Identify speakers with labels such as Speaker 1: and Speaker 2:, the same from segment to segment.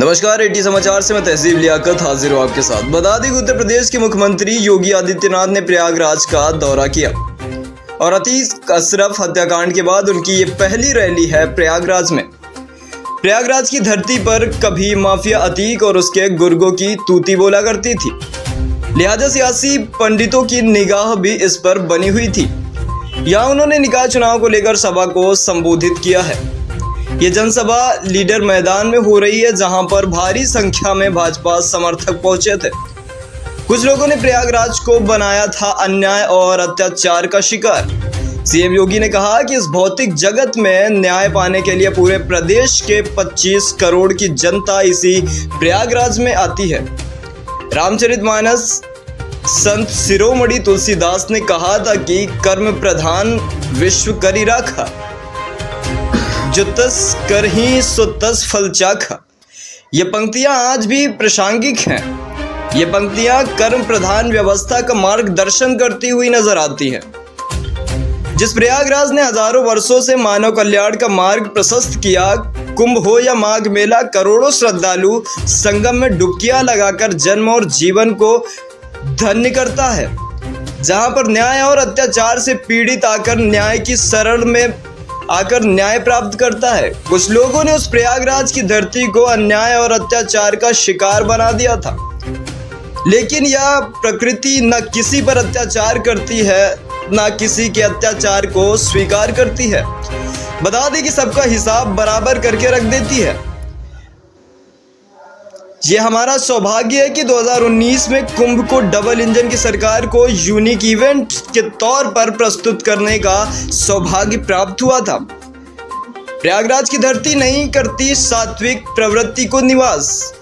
Speaker 1: नमस्कार, एटी समाचार से मैं तहसीब लियाकत हाजिर हूँ आपके साथ। बता दें कि उत्तर प्रदेश के मुख्यमंत्री योगी आदित्यनाथ ने प्रयागराज का दौरा किया और अतीक अशरफ हत्याकांड के बाद उनकी ये पहली रैली है प्रयागराज में। प्रयागराज की धरती पर कभी माफिया अतीक और उसके गुर्गों की तूती बोला करती थी, लिहाजा सियासी पंडितों की निगाह भी इस पर बनी हुई थी। यहाँ उन्होंने निकाय चुनाव को लेकर सभा को संबोधित किया है। ये जनसभा लीडर मैदान में हो रही है, जहां पर भारी संख्या में भाजपा समर्थक पहुंचे थे। कुछ लोगों ने प्रयागराज को बनाया था अन्याय और अत्याचार का शिकार। सीएम योगी ने कहा कि इस भौतिक जगत में न्याय पाने के लिए पूरे प्रदेश के 25 करोड़ की जनता इसी प्रयागराज में आती है। रामचरितमानस संत शिरोमणि तुलसीदास ने कहा था कि कर्म प्रधान विश्व करी राखा, जो तस कर ही सो तस फल चाखा। ये पंक्तियां आज भी प्रासंगिक हैं। ये पंक्तियां कर्म प्रधान व्यवस्था का मार्गदर्शन करती हुई नजर आती हैं। जिस प्रयागराज ने हजारों वर्षों से मानव कल्याण का मार्ग प्रशस्त किया, कुंभ हो या माघ मेला, करोड़ों श्रद्धालु संगम में डुबकियां लगाकर जन्म और जीवन को धन्य करता है। जहां पर न्याय और अत्याचार से पीड़ित आकर न्याय की शरण में आकर न्याय प्राप्त करता है। कुछ लोगों ने उस प्रयागराज की धरती को अन्याय और अत्याचार का शिकार बना दिया था, लेकिन यह प्रकृति न किसी पर अत्याचार करती है, न किसी के अत्याचार को स्वीकार करती है। बता दें कि सबका हिसाब बराबर करके रख देती है। ये हमारा सौभाग्य है कि 2019 में कुंभ को डबल इंजन की सरकार को यूनिक इवेंट के तौर पर प्रस्तुत करने का सौभाग्य प्राप्त हुआ था। प्रयागराज की धरती नहीं करती सात्विक प्रवृत्ति को निवास।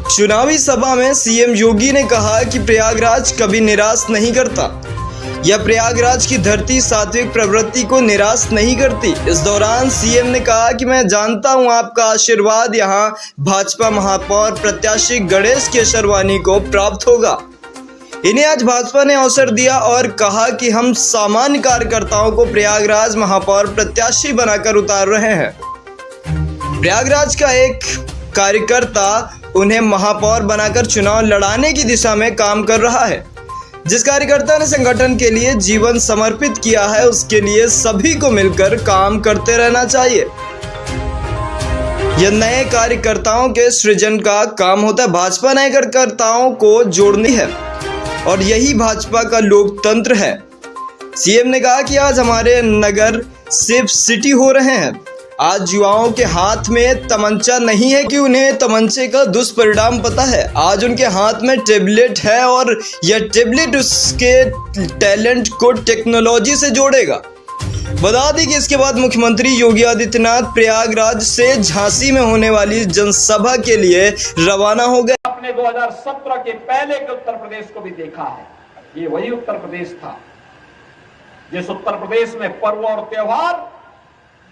Speaker 1: चुनावी सभा में सीएम योगी ने कहा कि प्रयागराज कभी निराश नहीं करता। यह प्रयागराज की धरती सात्विक प्रवृत्ति को निराश नहीं करती। इस दौरान सीएम ने कहा कि मैं जानता हूं आपका आशीर्वाद यहां भाजपा महापौर प्रत्याशी गणेश केशरवानी को प्राप्त होगा। इन्हें आज भाजपा ने अवसर दिया और कहा कि हम सामान्य कार्यकर्ताओं को प्रयागराज महापौर प्रत्याशी बनाकर उतार रहे हैं। प्रयागराज का एक कार्यकर्ता उन्हें महापौर बनाकर चुनाव लड़ाने की दिशा में काम कर रहा है। जिस कार्यकर्ता ने संगठन के लिए जीवन समर्पित किया है, उसके लिए सभी को मिलकर काम करते रहना चाहिए। यह नए कार्यकर्ताओं के सृजन का काम होता है। भाजपा नए कार्यकर्ताओं को जोड़नी है और यही भाजपा का लोकतंत्र है। सीएम ने कहा कि आज हमारे नगर सिर्फ सिटी हो रहे हैं। आज युवाओं के हाथ में तमंचा नहीं है कि उन्हें तमंचे का दुष्परिणाम पता है। आज उनके हाथ में टेबलेट है और यह टेबलेट उसके टैलेंट को टेक्नोलॉजी से जोड़ेगा। बता दें कि इसके बाद मुख्यमंत्री योगी आदित्यनाथ प्रयागराज से झांसी में होने वाली जनसभा के लिए रवाना हो गए।
Speaker 2: आपने 2017 के पहले के उत्तर प्रदेश को भी देखा है। ये वही उत्तर प्रदेश था जिस उत्तर प्रदेश में पर्व और त्योहार,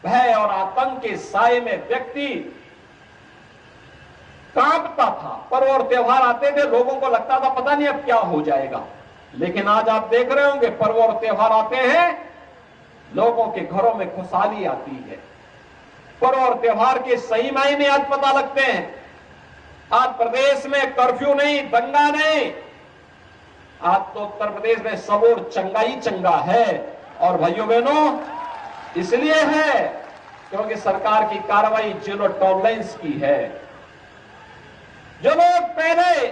Speaker 2: भय और आतंक के साए में व्यक्ति कांपता था। पर्व और त्योहार आते थे, लोगों को लगता था पता नहीं अब क्या हो जाएगा। लेकिन आज आप देख रहे होंगे पर्व और त्योहार आते हैं, लोगों के घरों में खुशहाली आती है। पर्व और त्योहार के सही मायने आज पता लगते हैं। आज प्रदेश में कर्फ्यू नहीं, दंगा नहीं, आज तो उत्तर प्रदेश में सब और चंगा ही चंगा है। और भाइयों बहनों, इसलिए है क्योंकि सरकार की कार्रवाई जीरो टॉलरेंस की है। जो लोग पहले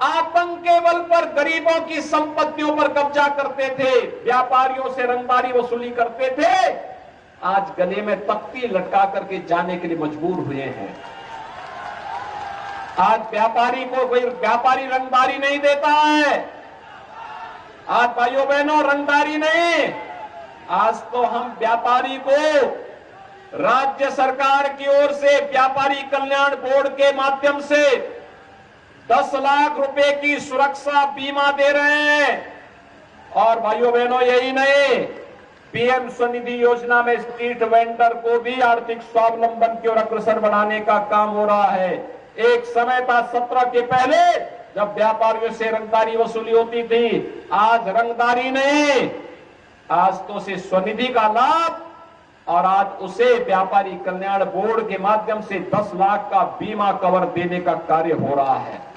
Speaker 2: आतंक के बल पर गरीबों की संपत्तियों पर कब्जा करते थे, व्यापारियों से रंगदारी वसूली करते थे, आज गले में तख्ती लटका करके जाने के लिए मजबूर हुए हैं। आज व्यापारी को कोई व्यापारी रंगदारी नहीं देता है। आज भाइयों बहनों रंगदारी नहीं, आज तो हम व्यापारी को राज्य सरकार की ओर से व्यापारी कल्याण बोर्ड के माध्यम से 10 लाख रुपए की सुरक्षा बीमा दे रहे हैं। और भाइयों बहनों यही नहीं, पीएम स्वनिधि योजना में स्ट्रीट वेंडर को भी आर्थिक स्वावलंबन की ओर अग्रसर बढ़ाने का काम हो रहा है। एक समय था 17 के पहले जब व्यापारियों से रंगदारी वसूली होती थी, आज रंगदारी नहीं, आज तो से स्वनिधि का लाभ और आज उसे व्यापारी कल्याण बोर्ड के माध्यम से 10 लाख का बीमा कवर देने का कार्य हो रहा है।